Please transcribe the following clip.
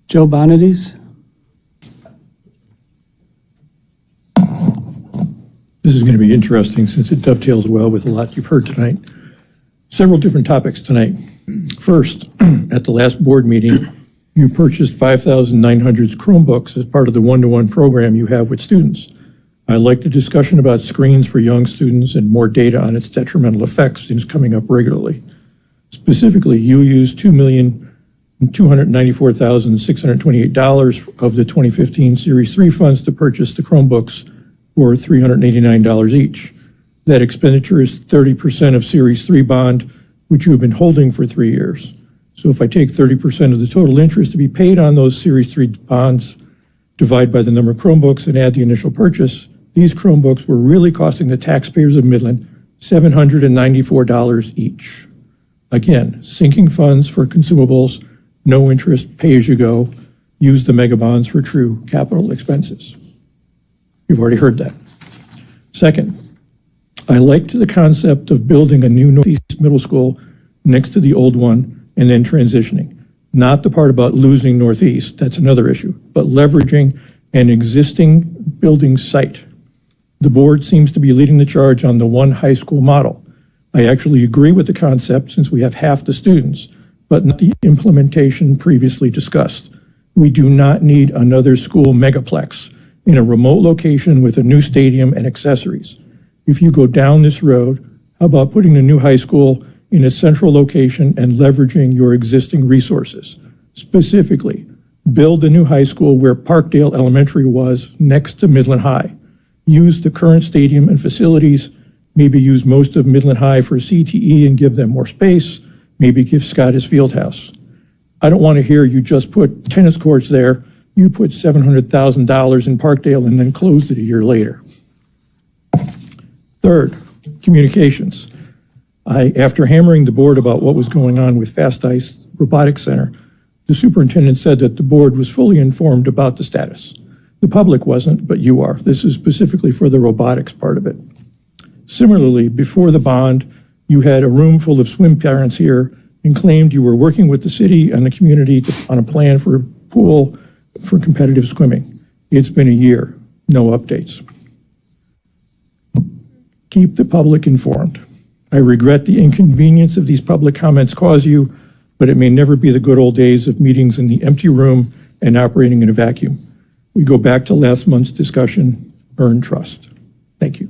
Joe Bonadies. This is going to be interesting since it dovetails well with a lot you've heard tonight. Several different topics tonight. First, at the last board meeting, you purchased 5,900 Chromebooks as part of the one-to-one program you have with students. I like the discussion about screens for young students and more data on its detrimental effects seems coming up regularly. Specifically, you used $2,294,628 of the 2015 Series 3 funds to purchase the Chromebooks for $389 each. That expenditure is 30% of Series 3 bond, which you have been holding for 3 years. So if I take 30% of the total interest to be paid on those Series 3 bonds, divide by the number of Chromebooks, and add the initial purchase, these Chromebooks were really costing the taxpayers of Midland $794 each. Again, sinking funds for consumables, no interest, pay-as-you-go, use the mega bonds for true capital expenses. You've already heard that. Second, I liked the concept of building a new Northeast middle school next to the old one and then transitioning. Not the part about losing Northeast, that's another issue, but leveraging an existing building site. The board seems to be leading the charge on the one high school model. I actually agree with the concept since we have half the students, but not the implementation previously discussed. We do not need another school megaplex in a remote location with a new stadium and accessories. If you go down this road, how about putting the new high school in a central location and leveraging your existing resources? Specifically, build the new high school where Parkdale Elementary was next to Midland High. Use the current stadium and facilities, maybe use most of Midland High for CTE and give them more space, maybe give Scott his field house. I don't want to hear you just put tennis courts there. You put $700,000 in Parkdale and then closed it a year later. Third, communications. After hammering the board about what was going on with Fast Ice Robotics Center, the superintendent said that the board was fully informed about the status. The public wasn't, but you are. This is specifically for the robotics part of it. Similarly, before the bond, you had a room full of swim parents here and claimed you were working with the city and the community on a plan for a pool for competitive swimming. It's been a year, no updates. Keep the public informed. I regret the inconvenience of these public comments cause you, but it may never be the good old days of meetings in the empty room and operating in a vacuum. We go back to last month's discussion, earn trust. Thank you.